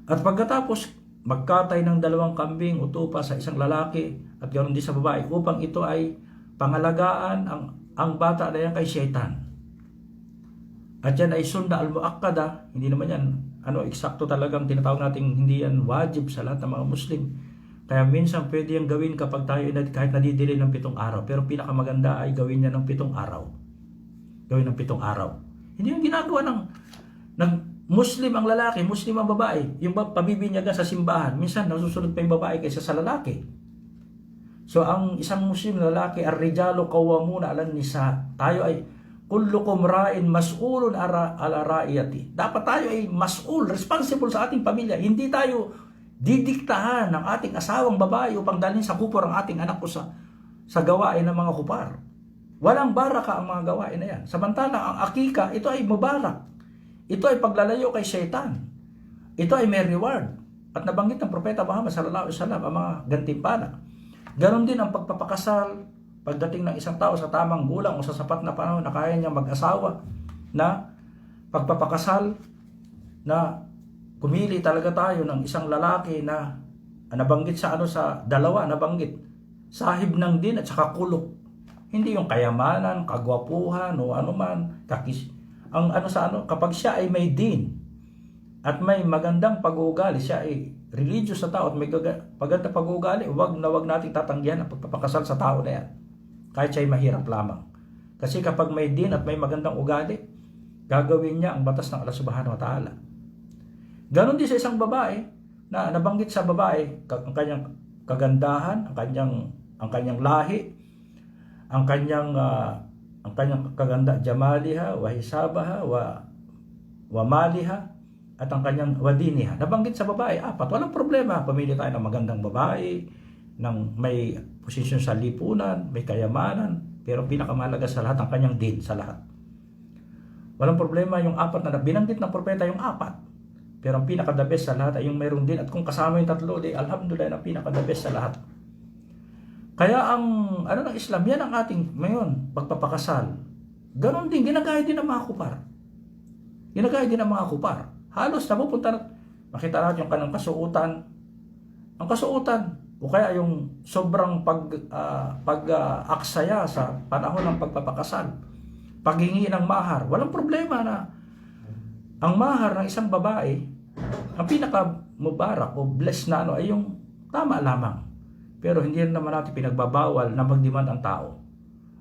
At pagkatapos magkatay ng 2 kambing o tupa sa isang lalaki at ganoon din sa babae upang ito ay pangalagaan ang bata na yan kay Shaitan. At yan ay sunna al-muakkada, hindi naman yan eksakto talagang tinatawag natin, hindi yan wajib sa lahat ng mga Muslim. Kaya minsan pwede yung gawin kapag tayo kahit nadidili ng 7 araw. Pero pinakamaganda ay gawin niya ng 7 araw. Gawin ng 7 araw. Hindi yung ginagawa ng Muslim ang lalaki, Muslim ang babae. Yung pabibinyagan sa simbahan, minsan nasusunod pa yung babae kaysa sa lalaki. So ang isang Muslim na lalaki, ar-rijalu qawwamuna 'alan nisa. Tayo ay kullukum ra'in mas'ulun ala ra'iyati. Dapat tayo ay mas'ul, responsible sa ating pamilya. Hindi tayo didiktahan ng ating asawang babae upang dalhin sa kupor ang ating anak ko sa gawain ng mga kupar. Walang baraka ang mga gawain na yan. Samantala ang akika, ito ay mubarak. Ito ay paglalayo kay Shaitan. Ito ay may reward. At nabanggit ng Propeta Muhammad sallallahu alaihi wasallam ang mga gantimpala. Ganon din ang pagpapakasal pagdating ng isang tao sa tamang gulang o sa sapat na panahon na kaya niya mag-asawa, na pagpapakasal na kumili talaga tayo ng isang lalaki na nabanggit sa dalawa nabanggit, sahib ng din at saka kulok. Hindi yung kayamanan, kagwapuhan o anuman, kapag siya ay may din at may magandang pag-uugali, siya ay religious sa tao at may magandang pag-uugali, wag nating tatanggihan ang pagpapakasal sa tao na yan. Kahit siya ay mahirap lamang. Kasi kapag may din at may magandang ugali, gagawin niya ang batas ng Allah Subhanahu wa Ta'ala. Ganon din sa isang babae na nabanggit sa babae ang kanyang kagandahan, ang kanyang lahi, ang kanyang kaganda, jamaliha, wa hisabaha, wa maliha, at ang kanyang wadiniha. Nabanggit sa babae, 4. Walang problema. Pamili tayo ng magandang babae, ng may posisyon sa lipunan, may kayamanan, pero pinakamahalaga sa lahat, ang kanyang din sa lahat. Walang problema yung 4 na binanggit ng propeta, yung 4. Pero ang pinaka-the best sa lahat ay yung mayroong din. At kung kasama yung 3, di alhamdulillah, ang pinaka-the best sa lahat. Kaya ang ng Islam, yan ang ating ngayon, pagpapakasal. Ganon din, ginagaya din ng mga kupar. Ginagaya din ng mga kupar. Halos napupunta na, makita natin yung kanang kasuotan. Ang kasuotan, o kaya yung sobrang pag-aksaya sa panahon ng pagpapakasal. Paghingi ng mahar. Walang problema na ang mahar ng isang babae, ang pinaka-mubarak o blessed na ay yung tama lamang. Pero hindi naman natin pinagbabawal na mag-demand ang tao.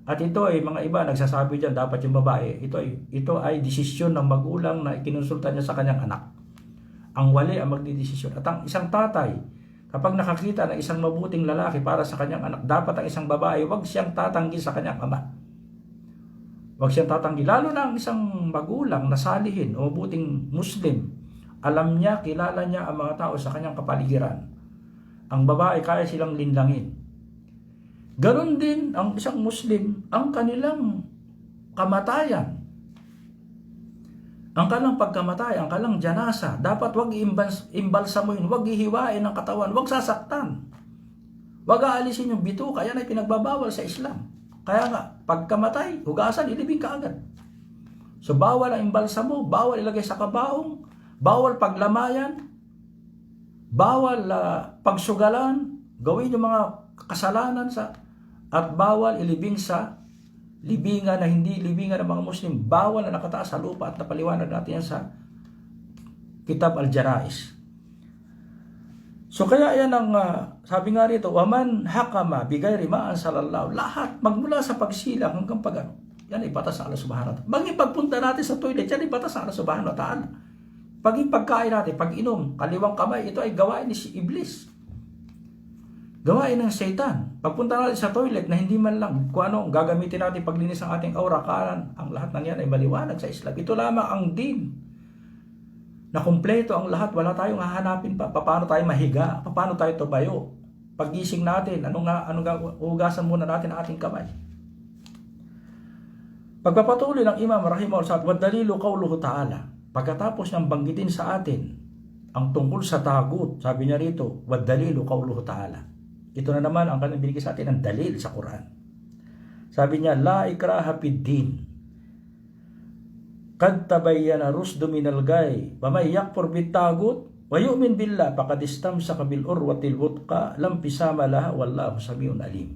At ito ay mga iba nagsasabi diyan dapat yung babae. Ito ay desisyon ng magulang na ikinonsulta niya sa kanyang anak. Ang wali ang magdidesisyon. At ang isang tatay, kapag nakakita ng isang mabuting lalaki para sa kanyang anak, dapat ang isang babae, wag siyang tatanggi sa kanyang ama. Wag siyang tatanggi. Lalo na ang isang magulang na salihin o mabuting Muslim, alam niya, kilala niya ang mga tao sa kanyang kapaligiran. Ang babae, kaya silang linlangin. Ganon din ang isang Muslim, ang kanilang kamatayan. Ang kanilang pagkamatay, ang kanilang janasa, dapat wag imbalsamuhin, wag ihiwain ang katawan, wag sasaktan. Wag aalisin yung bituka, yan ay pinagbabawal sa Islam. Kaya nga, pagkamatay, hugasan, ilibing ka agad. So bawal ang imbalsamo, bawal ilagay sa kabaong, bawal paglamayan, bawal pagsugalan, gawin yung mga kasalanan at bawal ilibing sa libingan na hindi libingan ng mga Muslim. Bawal na nakataas sa lupa at napaliwanag natin yan sa Kitab Al-Jarais. So kaya yan ang sabi nga rito, waman hakama bigayri ma anzalallahu, lahat magmula sa pagsilang hanggang yan ay batas sa Allah Subhanahu wa Ta'ala. Baging pagpunta natin sa toilet, yan ay batas sa Allah Subhanahu wa Ta'ala. Paging pagkain natin, pag-inom, kaliwang kamay, ito ay gawain ni si Iblis. Gawain ng Satan. Pagpunta natin sa toilet na hindi man lang kung ano gagamitin natin paglinis ang ating aura, kanan, ang lahat ng yan ay maliwanag sa Islam. Ito lamang ang din na kumpleto ang lahat. Wala tayong hahanapin pa. Paano tayo mahiga? Paano tayo tumayo? Paggising natin, hugasan muna natin ang ating kamay. Pagpapatuloy ng Imam rahimahullah, wa dalilu qawluhu ta'ala. Pagkatapos niyang banggitin sa atin ang tungkol sa tagut. Sabi niya rito, "Wad-dalilu qawluhu ta'ala." Ito na naman ang kanyang binigay sa atin ng dalil sa Quran. Sabi niya, "La ikraha fid din. Qad tabayyana rusdu minal gay. Wa may yakfur bit tagut wa yu'min billah faqad istamsaka bil urwatil wuthqa lam fisama laha wallahu samiun alim."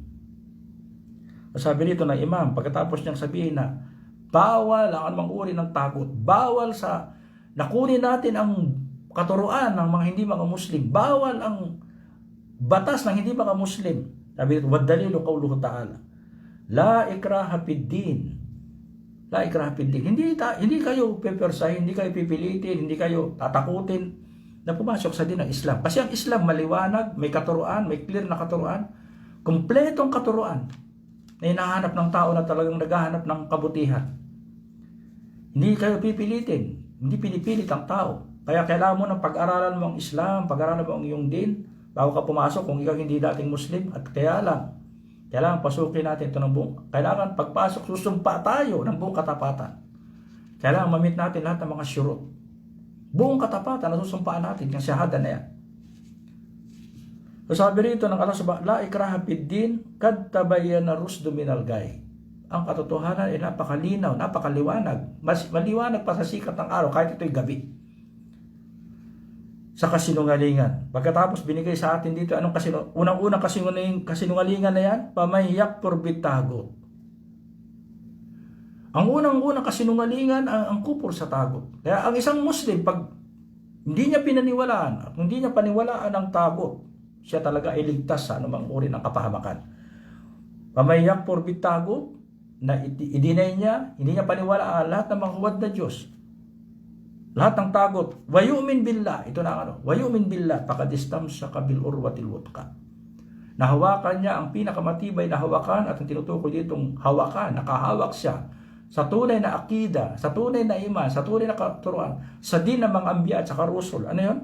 Sabi rito ng imam, pagkatapos niyang sabihin na bawal ang anumang uri ng tagut, bawal sa nakunin natin ang katuruan ng mga hindi mga Muslim, bawal ang batas ng hindi mga Muslim. Sabi rito, "Wad-dalilu qawluhu ta'ala. La ikraha fid din." La ikraha fid din. Hindi kayo pepersahin, hindi kayo pipilitin, hindi kayo tatakutin na pumasok sa din ng Islam. Kasi ang Islam maliwanag, may katuruan, may clear na katuruan, kumpletong katuruan na hinahanap ng tao na talagang naghahanap ng kabutihan. Hindi kayo pipilitin, hindi pinipilit ang tao. Kaya kailangan mo ng pag-aralan mo ang Islam, pag-aralan mo ang iyong din, bago ka pumasok kung ikaw hindi dating Muslim. At kaya lang, kailangan pasukin natin ito ng buong, kailangan pagpasok, susumpa tayo ng buong katapatan. Kailangan mamit natin lahat ng mga syurut. Buong katapatan na susumpaan natin, yung syahada na yan. So sabi rito ng Allah subhanahu, "La ikraha fid din, qad tabayyana rusdu minal gay." Ang katotohanan ay napakalinaw, napakaliwanag. Mas maliwanag pa sa sikat ng araw kahit ito'y gabi. Sa kasinungalingan. Pagkatapos binigay sa atin dito, anong unang-unang kasinungalingan na yan? Pamay yakfur bit tagut. Ang unang-unang kasinungalingan ang kupur sa tagut. Kaya ang isang Muslim, pag hindi niya pinaniwalaan, hindi niya paniwalaan ang tagut, siya talaga ay ligtas sa anumang uri ng kapahamakan. Pamay yakfur bit tagut, na i-deny niya, hindi niya paniwalaan lahat ng mga huwad na Diyos. Lahat ng tagot. Wa yu'min billah. Ito na ano. Wa yu'min billah. Faqad istamsaka bil urwatil wuthqa. Nahawakan niya ang pinakamatibay na hawakan at ang tinutukoy ditong hawakan. Nakahawak siya sa tunay na akida, sa tunay na iman, sa tunay na katuruan, sa din ng mga anbiya at sa rusul. Ano yun?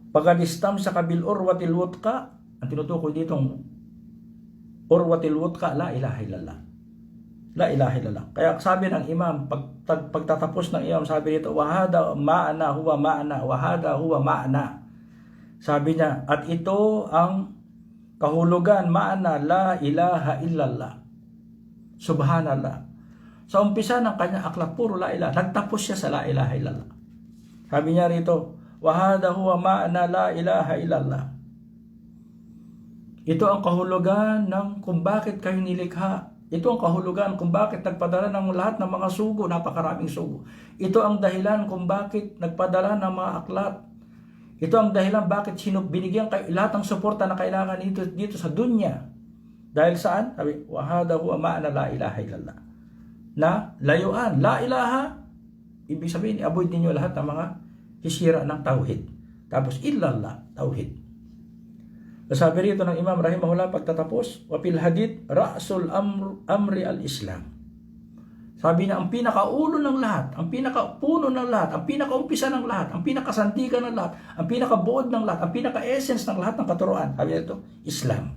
Faqad istamsaka bil urwatil wuthqa. Ang tinutukoy ditong urwatil wuthqa, la ilaha illallah. La ilaha illallah. Kaya sabi ng imam, pagtatapos ng imam, sabi dito, "Wahada ma'ana huwa ma'ana, wahada huwa ma'ana." Sabi niya, at ito ang kahulugan, ma'ana, la ilaha illallah. Subhanallah. Sa umpisa ng kanya aklat, puro la ilaha. Nagtapos siya sa la ilaha illallah. Sabi niya rito, "Wahada huwa ma'ana, la ilaha illallah." Ito ang kahulugan ng kung bakit kayo nilikha. Ito ang kahulugan kung bakit nagpadala ng lahat ng mga sugo, napakaraming sugo. Ito ang dahilan kung bakit nagpadala ng mga aklat. Ito ang dahilan bakit binigyan kayo lahat ng suporta na kailangan dito sa dunya. Dahil saan? Sabi, "Wahada huwa ma'ana la ilaha illallah." Na layuan, la ilaha, ibig sabihin, i-avoid ninyo lahat ng mga hisira ng tauhid. Tapos illallah, tauhid. Sabi rito ng Imam rahimahullah pagtatapos, "Wa fil hadith ra'sul amri al-Islam." Sabi niya, ang pinakaulo ng lahat, ang pinakapuno ng lahat, ang pinakaumpisa ng lahat, ang pinakasandigan ng lahat, ang pinakabuod ng lahat, ang pinaka-essence ng lahat ng katuruan. Sabi nito, Islam.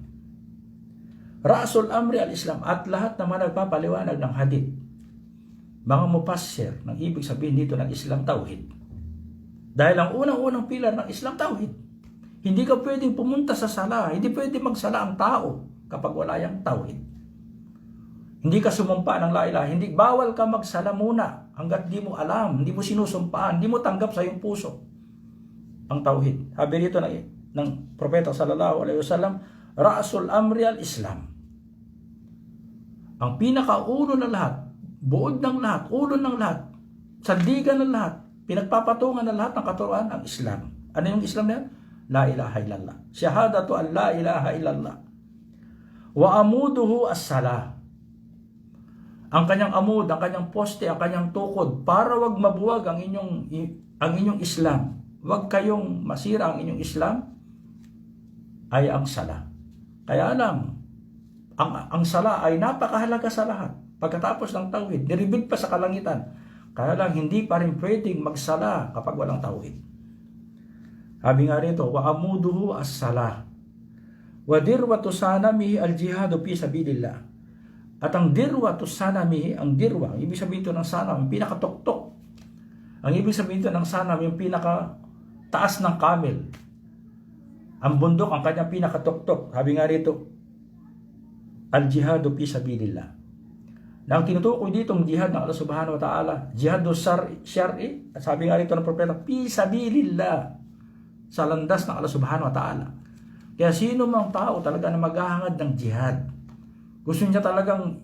Ra'sul amri al-Islam, at lahat naman nagpapaliwanag ng hadith. Mga mufassir, ng ibig sabihin dito ng Islam, tauhid. Dahil ang unang-unang pilar ng Islam, tauhid. Hindi ka pwedeng pumunta sa sala. Hindi pwedeng magsala ang tao kapag wala yung tauhid. Hindi ka sumumpa ng la ilaha. Hindi, bawal ka magsala muna hanggat di mo alam, hindi mo sinusumpaan, hindi mo tanggap sa iyong puso ang tauhid. Sabi rito ng Propeta sallallahu alaihi wasallam, "Ra'sul amri al-Islam." Ang pinakaulo ng lahat, buod ng lahat, ulo ng lahat, sandigan ng lahat, pinagpapatungan ng lahat ng katuruan ang Islam. Ano yung Islam na yan? La ilaha illallah. Shahadatu an la ilaha illallah. Wa amuduhu as-salah. Ang kanyang amud, ang kanyang poste, ang kanyang tukod para wag mabuwag ang inyong Islam. Wag kayong masira ang inyong Islam ay ang sala. Kaya lang, ang sala ay napakahalaga sa lahat. Pagkatapos ng tauhid, niribig pa sa kalangitan. Kaya lang, hindi pa rin pwedeng magsala kapag walang tauhid. Sabi nga rito, "Wa amuduhu as-salah. Wa dirwatu sanamihi al-jihadu fi sabilillah." At ang dirwatu sanamihi, ang dirwa, ibig sabihin ito ng sanam, ang pinakatuktok Ang ibig sabihin ito ng Sanam, yung pinaka taas ng camel. Ang bundok, ang kanyang pinakatuktok. Sabi nga rito, al-jihadu fi sabilillah. Na ang tinutukoy ditong jihad ng Allah subhanahu wa ta'ala, jihadu syar'i, at sabi nga rito ng propeta, fi sabilillah, sa landas ng Allah subhanahu wa ta'ala. Kaya sino mang tao talaga na maghahangad ng jihad, gusto niya talagang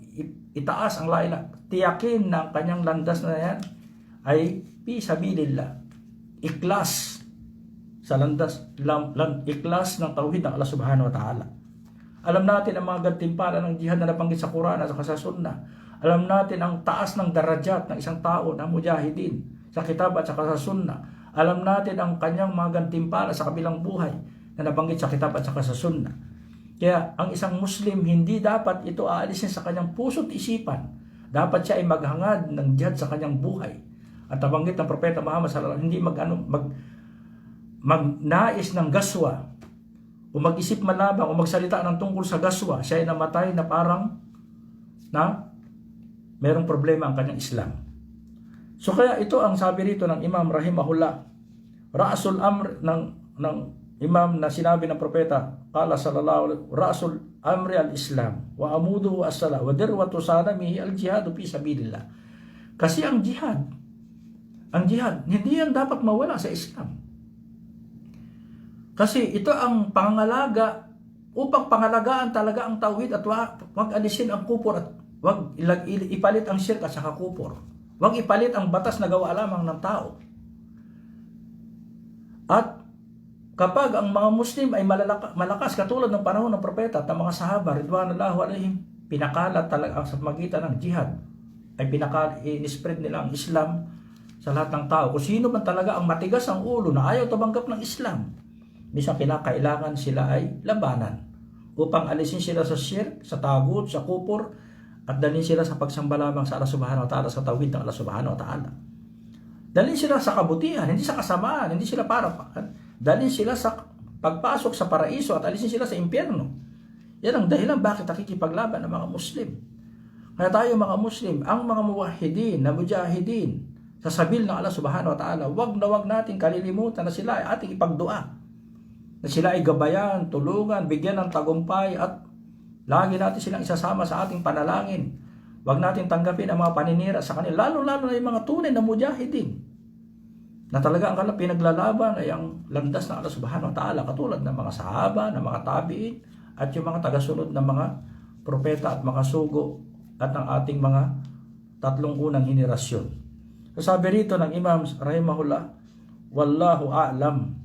itaas ang laila, tiyakin na ang kanyang landas na yan ay fi sabilillah, ikhlas sa landas, ikhlas ng tauhid ng Allah subhanahu wa ta'ala. Alam natin ang mga gantimpala ng jihad na nabanggit sa Quran at sa Sunnah. Alam natin ang taas ng darajat ng isang tao na mujahidin sa kitab at sa Sunnah. Alam natin ang kanyang mga gantimpala sa kabilang buhay na nabanggit sa kitab at sa Sunnah. Kaya ang isang Muslim, hindi dapat ito aalisin sa kanyang puso't isipan. Dapat siya ay maghangad ng jihad sa kanyang buhay. At nabanggit ng Propeta Muhammad sallallahu alaihi wasallam, hindi magnais ng gaswa o mag-isip malabang o magsalita ng tungkol sa gaswa, siya ay namatay na parang merong problema ang kanyang Islam. So kaya ito ang sabi rito ng Imam rahimahullah, Ra'sul Amr ng Imam na sinabi ng Propeta, qala sallallahu alaihi Ra'sul Amri al-Islam wa amuduhu as-salah wa dirwatu sanamihi al-jihadu fi sabilillah. Kasi ang jihad, hindi yan dapat mawala sa Islam. Kasi ito ang pangangalaga upang pangalagaan talaga ang tauhid at wag alisin ang kupor at wag ipalit ang syirk at saka kupor. Wag ipalit ang batas na gawa lamang ng tao. At kapag ang mga Muslim ay malakas katulad ng panahon ng propeta at ng mga sahaba ridwanullahu alaihim, pinakalat talaga sa magitan ng jihad, ay in-spread nila ang Islam sa lahat ng tao. Kung sino man talaga ang matigas ang ulo na ayaw tumanggap ng Islam, bisang kinakailangan sila ay labanan upang alisin sila sa syirk, sa tagut, sa kupor, at dalhin sila sa pagsamba lamang sa Allah subhanahu wa ta'ala, sa tawhid ng Allah subhanahu wa ta'ala. Dalhin sila sa kabutihan, hindi sa kasamaan, hindi sila dalhin sila sa pagpasok sa paraiso at alisin sila sa impyerno. Yan ang dahilan bakit nakikipaglaban ng mga Muslim. Kaya tayo mga Muslim, ang mga muwahhidin na mujahidin sa sabil ng Allah subhanahu wa ta'ala, wag natin kalilimutan na sila ay ating ipagdua, na sila ay gabayan, tulungan, bigyan ng tagumpay, at lagi natin silang isasama sa ating panalangin. Huwag natin tanggapin ang mga paninira sa kanila, lalo-lalo na yung mga tunay na mujahidin, na talaga ang kanilang pinaglalaban ay ang landas ng Allah subhanahu wa ta'ala, katulad ng mga sahaba, ng mga tabi'in, at yung mga tagasunod ng mga propeta at mga sugo at ng ating mga tatlong unang henerasyon. So sabi rito ng Imam rahimahullah, wallahu a'lam.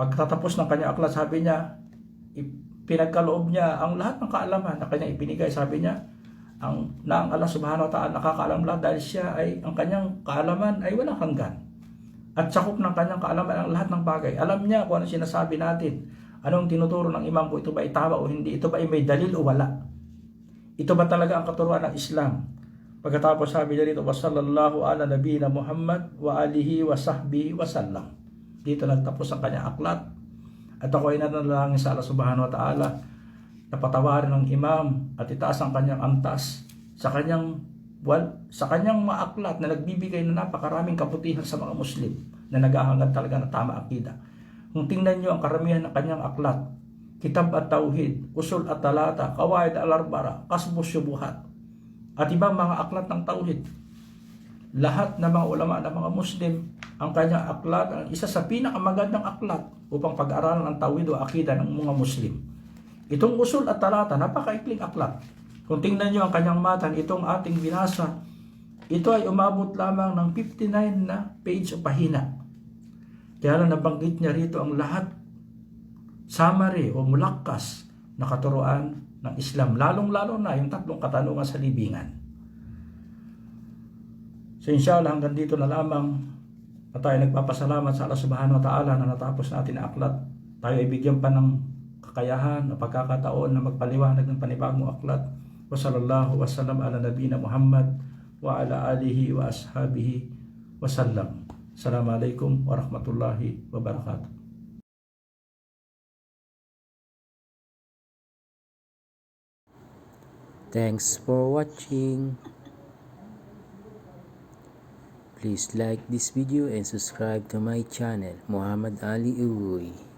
Pagtatapos ng kanyang aklat, sabi niya, pinagkaloob niya ang lahat ng kaalaman na kanyang ibinigay. Sabi niya, ang Allah subhanahu wa ta'ala nakakaalam lahat dahil siya ay, ang kanyang kaalaman ay walang hanggan. At sakop ng kanyang kaalaman ang lahat ng bagay. Alam niya kung ano sinasabi natin. Anong tinuturo ng imam ko, ito ba ay tama o hindi? Ito ba ay may dalil o wala? Ito ba talaga ang katuruan ng Islam? Pagkatapos sabi niya dito, wa sallallahu ala nabiyina Muhammad wa alihi wa sahbihi wa sallam. Dito nagtapos ang kanyang aklat. At ako ay nanalangin sa Allah subhanahu wa ta'ala na patawarin ng imam at itaas ang kanyang antas sa kanyang mga aklat na nagbibigay na napakaraming kabutihan sa mga Muslim na naghahangad talaga na tama akida. Kung tingnan nyo ang karamihan ng kanyang aklat, Kitab at Tauhid, Usul at Talata, Qawaid al-Arbara, Kasbus Syubuhat, at ibang mga aklat ng Tauhid, lahat ng mga ulama ng mga Muslim, ang kanyang aklat, ang isa sa pinakamagandang aklat upang pag-aralan ang tawhid o akida ng mga Muslim. Itong Usul at Talata, napakaikling aklat. Kung tingnan nyo ang kanyang matan, itong ating binasa, ito ay umabot lamang ng 59 na page o pahina. Kaya lang nabanggit niya rito ang lahat, summary o mulakas na katuruan ng Islam, lalong-lalo na yung tatlong katanungan sa libingan. So inshallah hanggang dito na lamang at tayo nagpapasalamat sa Allah subhanahu wa ta'ala na natapos natin ang aklat. Tayo ay bigyan pa ng kakayahan o pagkakataon na magpaliwanag ng panibagong aklat. Wa sallallahu wa sallam ala nabiyina Muhammad wa ala alihi wa ashabihi wa sallam. Assalamualaikum warahmatullahi wabarakatuh. Thanks for watching. Please like this video and subscribe to my channel, Muhammad Ali Uwoy.